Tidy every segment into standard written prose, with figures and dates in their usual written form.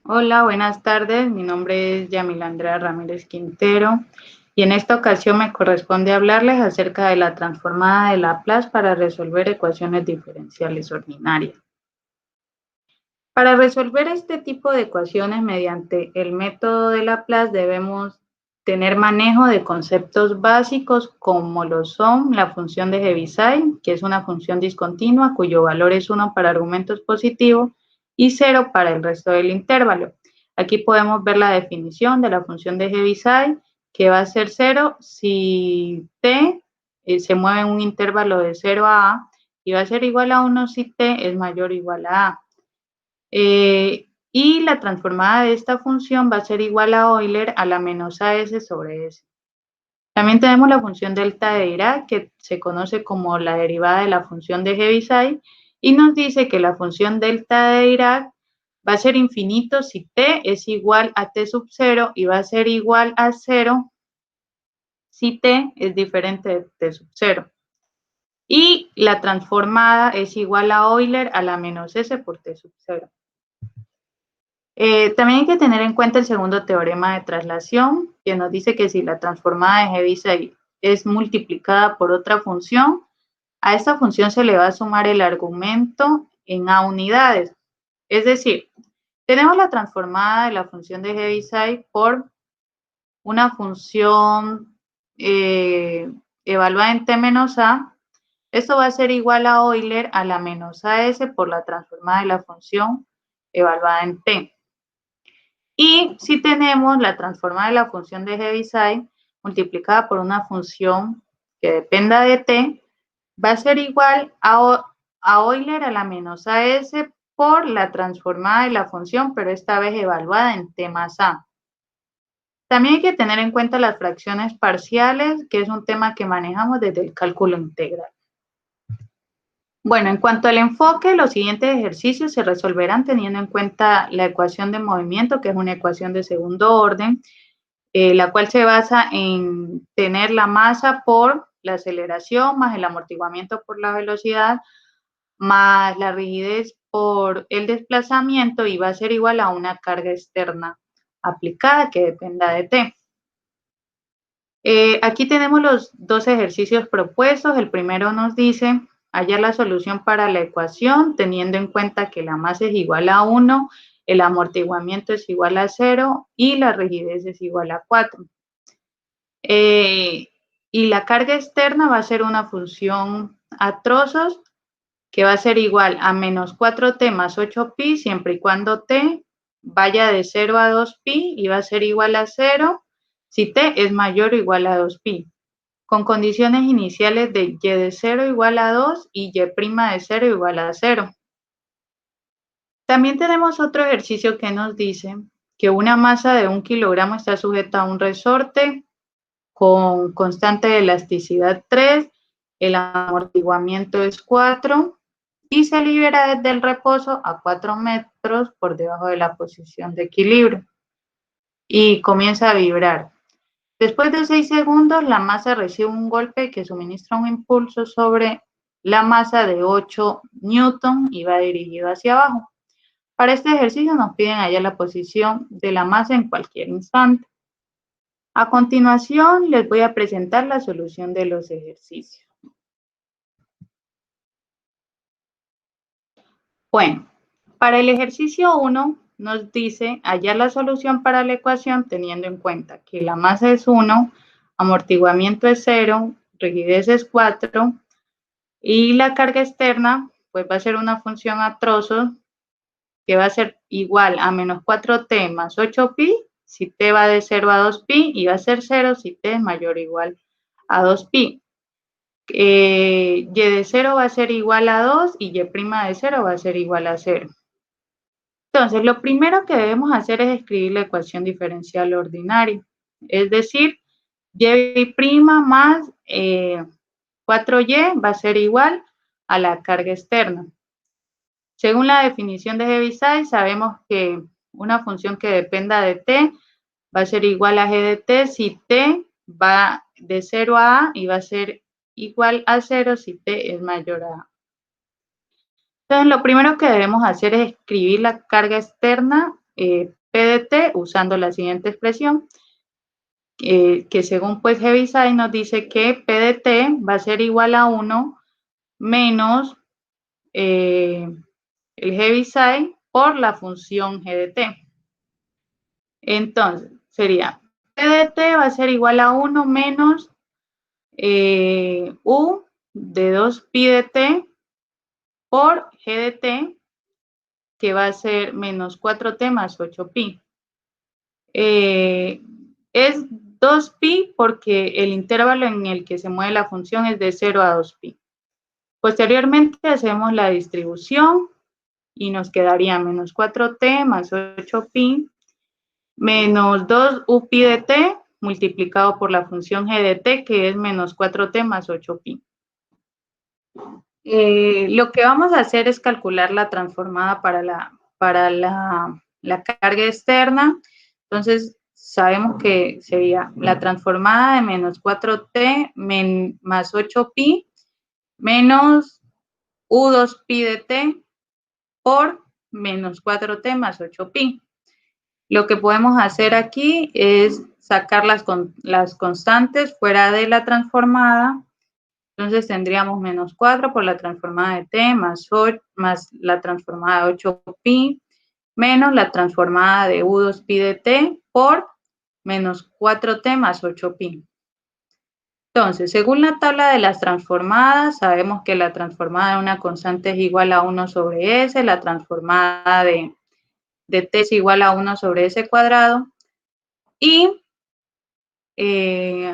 Hola, buenas tardes. Mi nombre es Yamila Andrea Ramírez Quintero y en esta ocasión me corresponde hablarles acerca de la transformada de Laplace para resolver ecuaciones diferenciales ordinarias. Para resolver este tipo de ecuaciones mediante el método de Laplace debemos tener manejo de conceptos básicos como lo son la función de Heaviside, que es una función discontinua cuyo valor es 1 para argumentos positivos y 0 para el resto del intervalo. Aquí podemos ver la definición de la función de Heaviside, que va a ser 0 si t se mueve en un intervalo de 0 a y va a ser igual a 1 si t es mayor o igual a a. Y la transformada de esta función va a ser igual a Euler a la menos AS sobre S. También tenemos la función delta de Dirac, que se conoce como la derivada de la función de Heaviside, y nos dice que la función delta de Dirac va a ser infinito si t es igual a t sub 0 y va a ser igual a 0 si t es diferente de t sub 0. Y la transformada es igual a Euler a la menos S por t sub 0. También hay que tener en cuenta el segundo teorema de traslación, que nos dice que si la transformada de Heaviside es multiplicada por otra función, a esta función se le va a sumar el argumento en A unidades. Es decir, tenemos la transformada de la función de Heaviside por una función evaluada en t menos a. Esto va a ser igual a Euler a la menos AS por la transformada de la función evaluada en t. Y si tenemos la transformada de la función de Heaviside multiplicada por una función que dependa de t, va a ser igual a Euler a la menos AS por la transformada de la función, pero esta vez evaluada en t más a. También hay que tener en cuenta las fracciones parciales, que es un tema que manejamos desde el cálculo integral. Bueno, en cuanto al enfoque, los siguientes ejercicios se resolverán teniendo en cuenta la ecuación de movimiento, que es una ecuación de segundo orden, la cual se basa en tener la masa por la aceleración más el amortiguamiento por la velocidad más la rigidez por el desplazamiento y va a ser igual a una carga externa aplicada que dependa de t. Aquí tenemos los dos ejercicios propuestos. El primero nos dice hallar la solución para la ecuación teniendo en cuenta que la masa es igual a 1, el amortiguamiento es igual a 0 y la rigidez es igual a 4. Y la carga externa va a ser una función a trozos que va a ser igual a menos 4t más 8pi siempre y cuando t vaya de 0 a 2pi y va a ser igual a 0 si t es mayor o igual a 2pi, con condiciones iniciales de y de 0 igual a 2 y y' de 0 igual a 0. También tenemos otro ejercicio que nos dice que una masa de 1 kilogramo está sujeta a un resorte con constante de elasticidad 3, el amortiguamiento es 4 y se libera desde el reposo a 4 metros por debajo de la posición de equilibrio y comienza a vibrar. Después de 6 segundos, la masa recibe un golpe que suministra un impulso sobre la masa de 8 newton y va dirigido hacia abajo. Para este ejercicio nos piden hallar la posición de la masa en cualquier instante. A continuación, les voy a presentar la solución de los ejercicios. Bueno, para el ejercicio 1 nos dice hallar la solución para la ecuación teniendo en cuenta que la masa es 1, amortiguamiento es 0, rigidez es 4 y la carga externa pues va a ser una función a trozos que va a ser igual a menos 4t más 8pi si t va de 0 a 2pi y va a ser 0 si t es mayor o igual a 2pi. Y de 0 va a ser igual a 2 y y' de 0 va a ser igual a 0. Entonces, lo primero que debemos hacer es escribir la ecuación diferencial ordinaria, es decir, y' más 4y va a ser igual a la carga externa. Según la definición de Heaviside, sabemos que una función que dependa de t va a ser igual a g de t si t va de 0 a a y va a ser igual a 0 si t es mayor a a. Entonces, lo primero que debemos hacer es escribir la carga externa PDT usando la siguiente expresión, que según pues Heaviside nos dice que PDT va a ser igual a 1 menos el Heaviside por la función GDT. Entonces, sería PDT va a ser igual a 1 menos U de 2pi de t por GDT, que va a ser menos 4t más 8pi. Es 2pi porque el intervalo en el que se mueve la función es de 0 a 2pi. Posteriormente hacemos la distribución y nos quedaría menos 4t más 8pi menos 2upi de t multiplicado por la función g de t, que es menos 4t más 8pi. Lo que vamos a hacer es calcular la transformada para la carga externa. Entonces, sabemos que sería la transformada de menos 4t más 8pi menos u2pi de t por menos 4t más 8pi. Lo que podemos hacer aquí es sacar las constantes fuera de la transformada. Entonces tendríamos menos 4 por la transformada de t más la transformada de 8pi menos la transformada de u2pi de t por menos 4t más 8pi. Entonces, según la tabla de las transformadas, sabemos que la transformada de una constante es igual a 1 sobre s, la transformada de t es igual a 1 sobre s cuadrado, y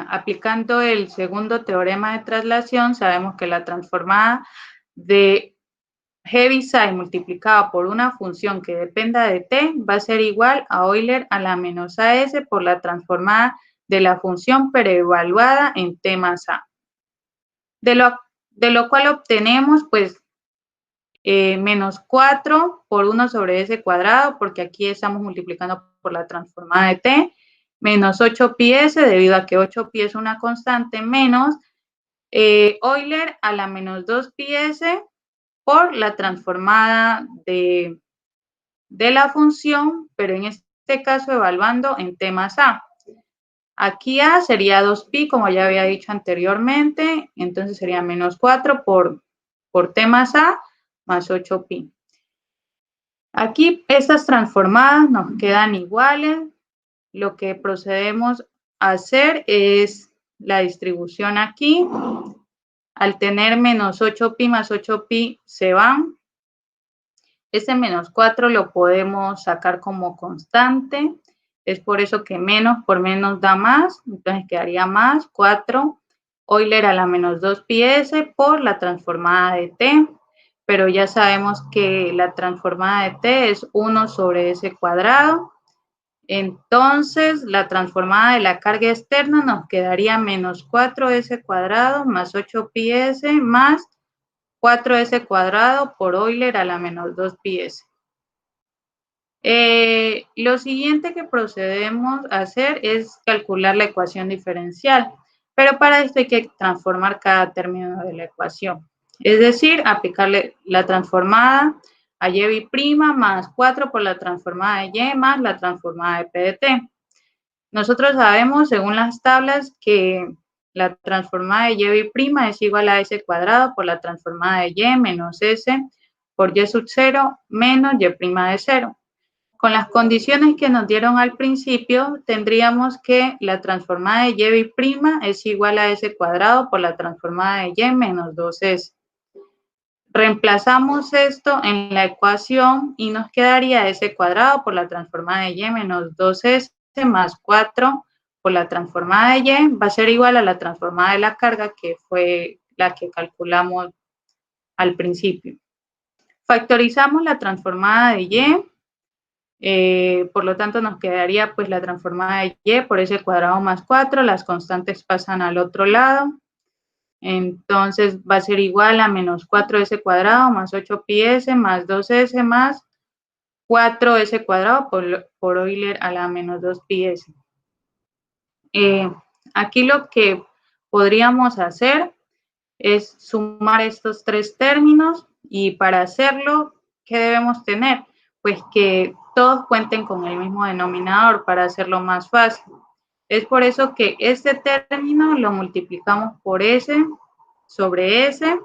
aplicando el segundo teorema de traslación, sabemos que la transformada de Heaviside multiplicada por una función que dependa de t va a ser igual a Euler a la menos as por la transformada de la función pero evaluada en t más a. De lo cual obtenemos pues menos 4 por 1 sobre s cuadrado, porque aquí estamos multiplicando por la transformada de t, menos 8pi s, debido a que 8pi es una constante, menos Euler a la menos 2pi s por la transformada de la función, pero en este caso evaluando en t más a. Aquí a sería 2pi, como ya había dicho anteriormente, entonces sería menos 4 por t más a más 8pi. Aquí estas transformadas nos quedan iguales. Lo que procedemos a hacer es la distribución aquí. Al tener menos 8pi más 8pi se van. Este menos 4 lo podemos sacar como constante. Es por eso que menos por menos da más. Entonces quedaría más 4 Euler a la menos 2pi s por la transformada de t. Pero ya sabemos que la transformada de t es 1 sobre s cuadrado. Entonces, la transformada de la carga externa nos quedaría menos 4s cuadrado más 8pi s más 4s cuadrado por Euler a la menos 2pi s. Lo siguiente que procedemos a hacer es calcular la ecuación diferencial, pero para esto hay que transformar cada término de la ecuación. Es decir, aplicarle la transformada a y' más 4 por la transformada de y más la transformada de p de t. Nosotros sabemos, según las tablas, que la transformada de y' es igual a s cuadrado por la transformada de y menos s por y sub 0 menos y' de 0. Con las condiciones que nos dieron al principio, tendríamos que la transformada de y' es igual a s cuadrado por la transformada de y menos 2s. Reemplazamos esto en la ecuación y nos quedaría s cuadrado por la transformada de y menos 2s más 4 por la transformada de y va a ser igual a la transformada de la carga, que fue la que calculamos al principio. Factorizamos la transformada de y, por lo tanto nos quedaría pues la transformada de y por s cuadrado más 4, las constantes pasan al otro lado. Entonces va a ser igual a menos 4s cuadrado más 8pi s más 2s más 4s cuadrado por Euler a la menos 2pi s. Aquí lo que podríamos hacer es sumar estos tres términos, y para hacerlo, ¿qué debemos tener? Pues que todos cuenten con el mismo denominador para hacerlo más fácil. Es por eso que este término lo multiplicamos por s sobre s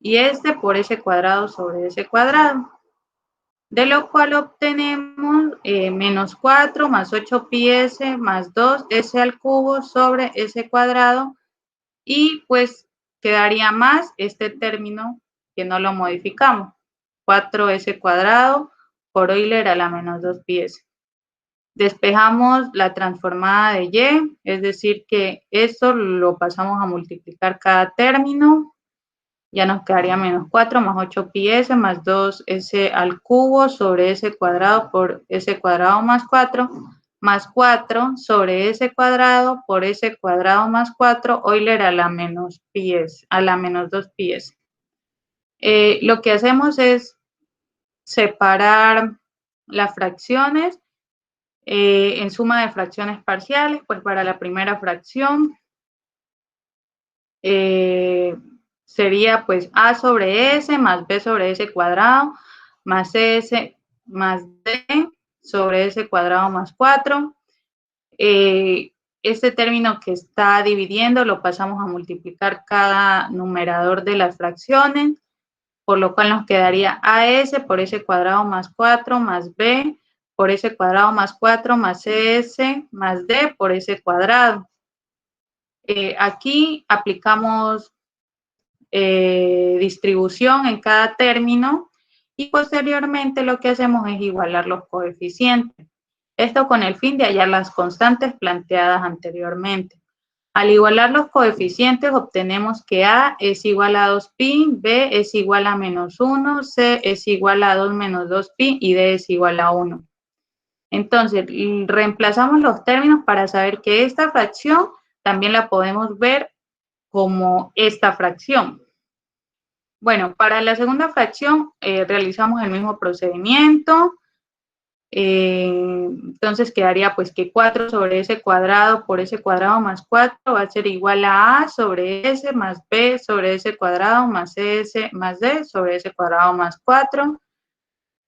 y este por s cuadrado sobre s cuadrado. De lo cual obtenemos menos 4 más 8πs más 2s al cubo sobre s cuadrado, y pues quedaría más este término que no lo modificamos, 4s cuadrado por Euler a la menos 2πs. Despejamos la transformada de y, es decir que esto lo pasamos a multiplicar cada término. Ya nos quedaría menos 4 más 8πs más 2s al cubo sobre s cuadrado por s cuadrado más 4 sobre s cuadrado por s cuadrado más 4 Euler a la menos 2πs. Lo que hacemos es separar las fracciones en suma de fracciones parciales. Pues para la primera fracción sería pues a sobre s más b sobre s cuadrado más s más d sobre s cuadrado más 4. Este término que está dividiendo lo pasamos a multiplicar cada numerador de las fracciones, por lo cual nos quedaría as por s cuadrado más 4 más b por s cuadrado más 4 más cs más d por s cuadrado. Aquí aplicamos distribución en cada término y posteriormente lo que hacemos es igualar los coeficientes. Esto con el fin de hallar las constantes planteadas anteriormente. Al igualar los coeficientes obtenemos que A es igual a 2pi, B es igual a menos 1, C es igual a 2 menos 2pi y D es igual a 1. Entonces, reemplazamos los términos para saber que esta fracción también la podemos ver como esta fracción. Bueno, para la segunda fracción realizamos el mismo procedimiento. Entonces quedaría pues que 4 sobre s cuadrado por s cuadrado más 4 va a ser igual a sobre s más b sobre s cuadrado más s más d sobre s cuadrado más 4.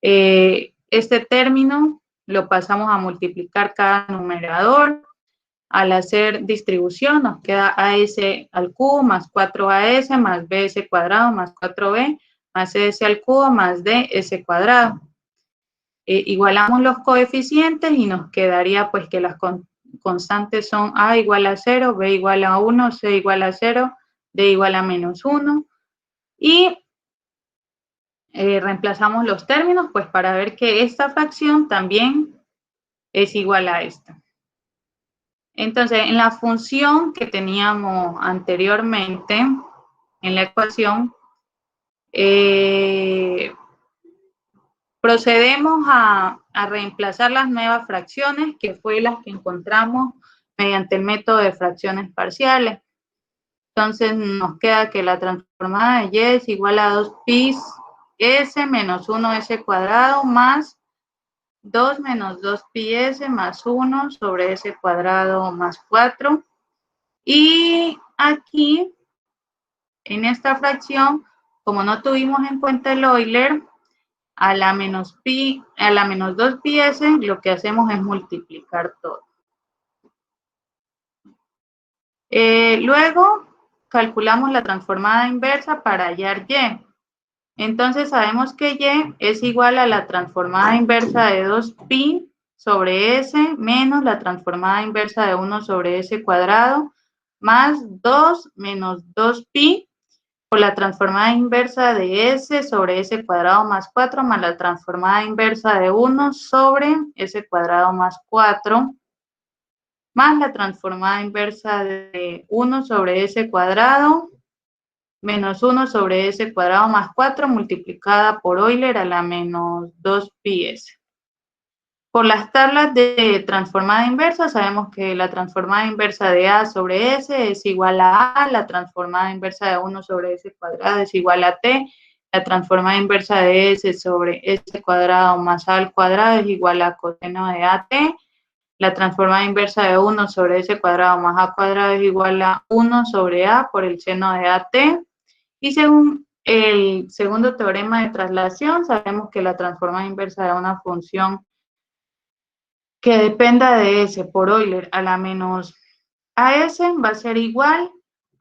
Este término lo pasamos a multiplicar cada numerador. Al hacer distribución nos queda as al cubo más 4as más bs cuadrado más 4b más s al cubo más ds cuadrado. Igualamos los coeficientes y nos quedaría pues que las constantes son a igual a 0, b igual a 1, c igual a 0, d igual a menos 1. Y reemplazamos los términos pues para ver que esta fracción también es igual a esta. Entonces, en la función que teníamos anteriormente, en la ecuación, procedemos a reemplazar las nuevas fracciones, que fue las que encontramos mediante el método de fracciones parciales. Entonces, nos queda que la transformada de y es igual a 2pi s menos 1s cuadrado más 2 menos 2πs más 1 sobre s cuadrado más 4. Y aquí, en esta fracción, como no tuvimos en cuenta el Euler, a la menos 2πs, lo que hacemos es multiplicar todo. Luego, calculamos la transformada inversa para hallar y. Entonces, sabemos que y es igual a la transformada inversa de 2pi sobre s menos la transformada inversa de 1 sobre s cuadrado más 2 menos 2pi por la transformada inversa de s sobre s cuadrado más 4 más la transformada inversa de 1 sobre s cuadrado más 4 más la transformada inversa de 1 sobre s cuadrado menos 1 sobre s cuadrado más 4 multiplicada por Euler a la menos 2πs. Por las tablas de transformada inversa sabemos que la transformada inversa de a sobre s es igual a la transformada inversa de 1 sobre s cuadrado es igual a t, la transformada inversa de s sobre s cuadrado más a al cuadrado es igual a coseno de at, la transformada inversa de 1 sobre s cuadrado más a cuadrado es igual a 1 sobre a por el seno de at. Y según el segundo teorema de traslación, sabemos que la transformada inversa de una función que dependa de S por Euler a la menos AS va a ser igual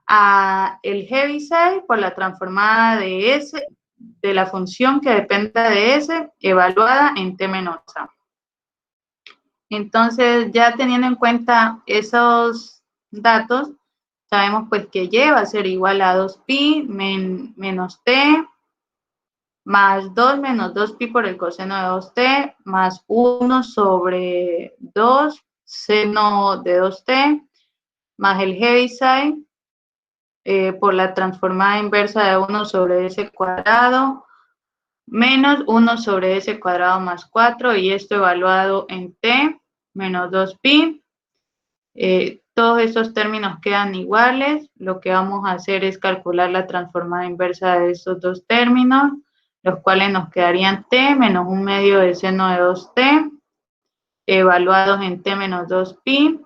a el Heaviside por la transformada de S de la función que dependa de S evaluada en T menos A. Entonces, ya teniendo en cuenta esos datos, sabemos pues que Y va a ser igual a 2pi menos T más 2 menos 2pi por el coseno de 2t más 1 sobre 2 seno de 2t más el Heaviside por la transformada inversa de 1 sobre s cuadrado menos 1 sobre s cuadrado más 4 y esto evaluado en t menos 2pi. Todos estos términos quedan iguales. Lo que vamos a hacer es calcular la transformada inversa de estos dos términos, los cuales nos quedarían t menos 1 medio de seno de 2t, evaluados en t menos 2pi.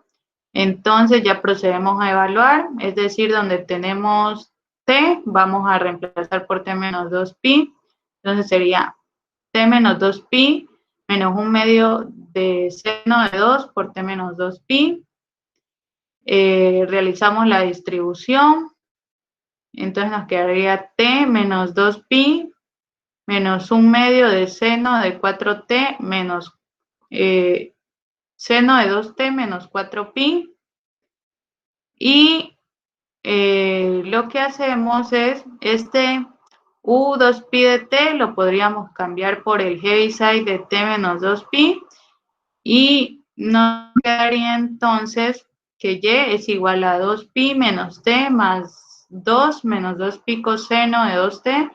Entonces ya procedemos a evaluar, es decir, donde tenemos t, vamos a reemplazar por t menos 2pi. Entonces sería t menos 2pi menos 1 medio de seno de 2 por t menos 2pi. Realizamos la distribución, entonces nos quedaría t menos 2pi menos 1 medio de seno de 4t menos seno de 2t menos 4pi. Y lo que hacemos es este u2pi de t lo podríamos cambiar por el Heaviside de t menos 2pi y nos quedaría entonces que y es igual a 2pi menos t más 2 menos 2pi coseno de 2t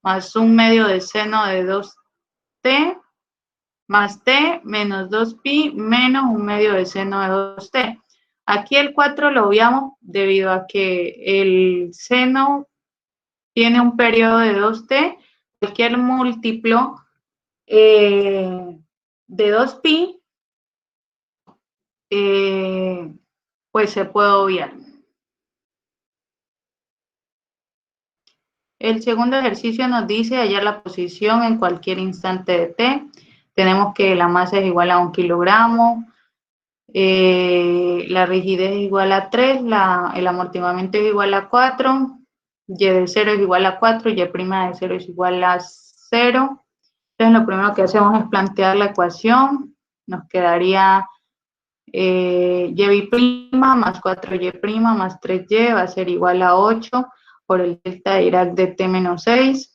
más 1 medio de seno de 2t más t menos 2pi menos 1 medio de seno de 2t. Aquí el 4 lo obviamos debido a que el seno tiene un periodo de 2t, cualquier múltiplo de 2pi pues se puede obviar. El segundo ejercicio nos dice hallar la posición en cualquier instante de t. Tenemos que la masa es igual a 1 kilogramo, la rigidez es igual a 3, el amortiguamiento es igual a 4, y de 0 es igual a 4, y' de 0 es igual a 0. Entonces lo primero que hacemos es plantear la ecuación. Nos quedaría y' más 4y' más 3y va a ser igual a 8 por el delta de Dirac de t menos 6.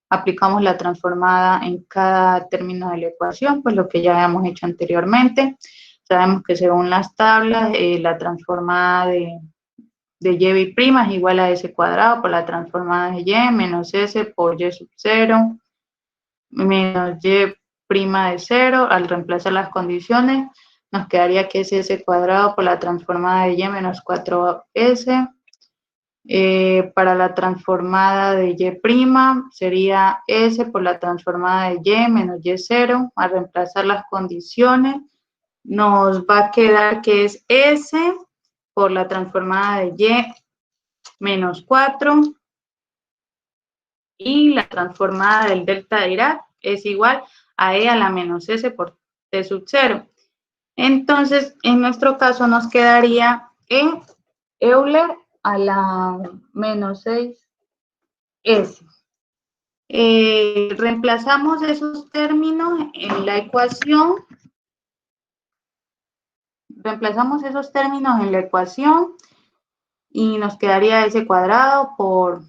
Aplicamos la transformada en cada término de la ecuación, pues lo que ya habíamos hecho anteriormente. Sabemos que según las tablas, la transformada de y' es igual a s cuadrado por la transformada de y menos s por y sub 0 menos y' de 0. Al reemplazar las condiciones, nos quedaría que es s cuadrado por la transformada de y menos 4s. Para la transformada de y' sería s por la transformada de y menos y0. Al reemplazar las condiciones, nos va a quedar que es s por la transformada de y menos 4 y la transformada del delta de Dirac es igual a e a la menos s por t sub 0. Entonces, en nuestro caso nos quedaría en Euler a la menos 6s. Reemplazamos esos términos en la ecuación. Y nos quedaría s cuadrado por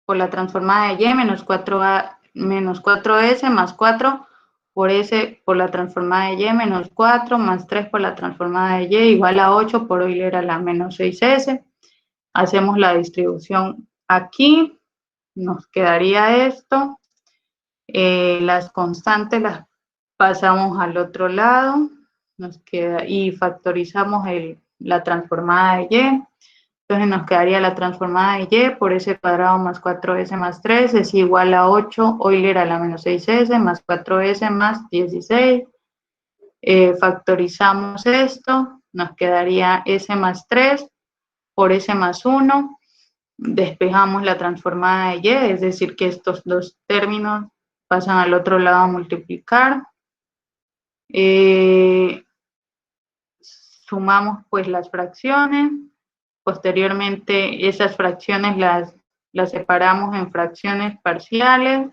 la transformada de y menos 4s más 4 por s por la transformada de y menos 4 más 3 por la transformada de y igual a 8 por Euler a la menos 6s. Hacemos la distribución aquí, nos quedaría esto. Las constantes las pasamos al otro lado, nos queda, y factorizamos la transformada de y. Entonces nos quedaría la transformada de y por s cuadrado más 4s más 3 es igual a 8 Euler a la menos 6s más 4s más 16. Factorizamos esto, nos quedaría s más 3 por s más 1. Despejamos la transformada de y, es decir que estos dos términos pasan al otro lado a multiplicar. Sumamos pues las fracciones. Posteriormente esas fracciones las separamos en fracciones parciales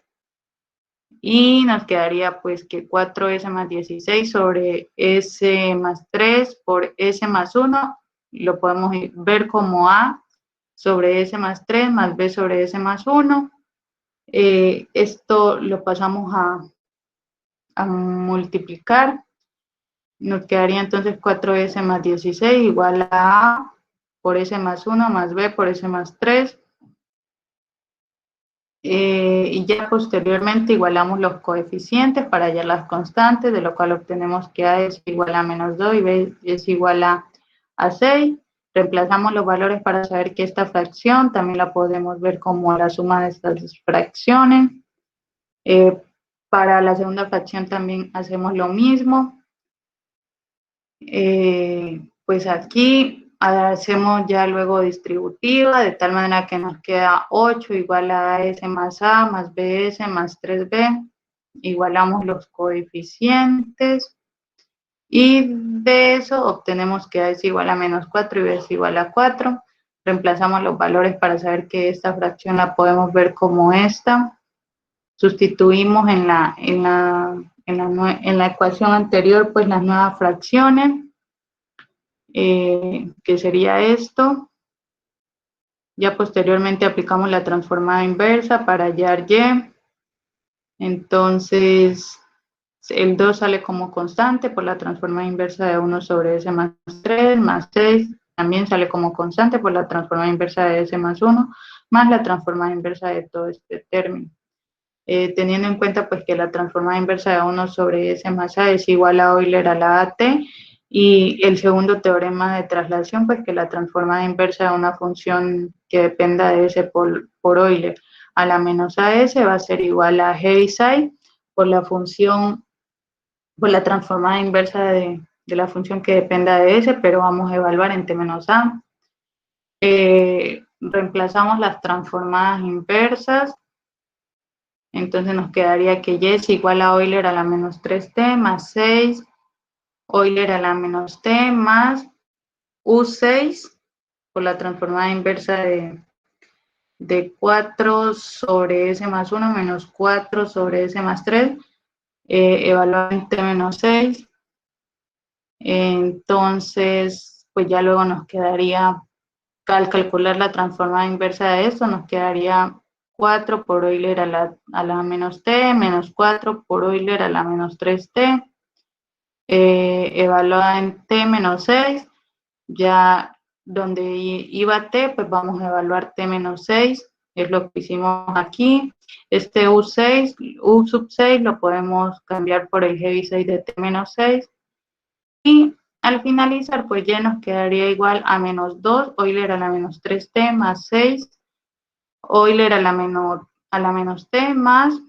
y nos quedaría pues que 4s más 16 sobre s más 3 por s más 1, lo podemos ver como a sobre s más 3 más b sobre s más 1. Esto lo pasamos a multiplicar, nos quedaría entonces 4s más 16 igual a por s más 1 más b por s más 3. Y ya posteriormente igualamos los coeficientes para hallar las constantes, de lo cual obtenemos que A es igual a menos 2 y B es igual a 6. Reemplazamos los valores para saber que esta fracción también la podemos ver como la suma de estas fracciones. Para la segunda fracción también hacemos lo mismo. Pues aquí hacemos ya luego distributiva, de tal manera que nos queda 8 igual a S más A más BS más 3B. Igualamos los coeficientes y de eso obtenemos que A es igual a menos 4 y B es igual a 4. Reemplazamos los valores para saber que esta fracción la podemos ver como esta. Sustituimos en la ecuación anterior pues las nuevas fracciones. Que sería esto. Ya posteriormente aplicamos la transformada inversa para hallar y. Entonces, el 2 sale como constante por la transformada inversa de 1 sobre s más 3, más 6 también sale como constante por la transformada inversa de s más 1, más la transformada inversa de todo este término. Teniendo en cuenta pues que la transformada inversa de 1 sobre s más a es igual a Euler a la AT, y el segundo teorema de traslación, pues que la transformada inversa de una función que dependa de s por Euler a la menos as va a ser igual a Heaviside por la función, por la transformada inversa de la función que dependa de s, pero vamos a evaluar en t menos a. Reemplazamos las transformadas inversas. Entonces nos quedaría que y es igual a Euler a la menos 3t más 6, Euler a la menos t más U6 por la transformada inversa de 4 sobre S más 1 menos 4 sobre S más 3, evaluado en t menos 6. Entonces, pues ya luego nos quedaría, al calcular la transformada inversa de esto, nos quedaría 4 por Euler a la menos t, menos 4 por Euler a la menos 3t, evaluada en t menos 6, ya donde iba t, pues vamos a evaluar t menos 6, es lo que hicimos aquí. Este U6, U sub 6 lo podemos cambiar por el Heaviside de t menos 6, y al finalizar, pues ya nos quedaría igual a menos 2, Euler a la menos 3t más 6, Euler a la menos t más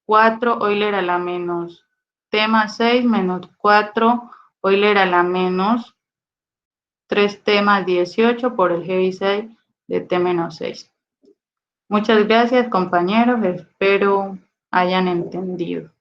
4, Euler a la menos t más 6 menos 4, Euler a la menos 3t más 18 por el Heaviside de t menos 6. Muchas gracias, compañeros, espero hayan entendido.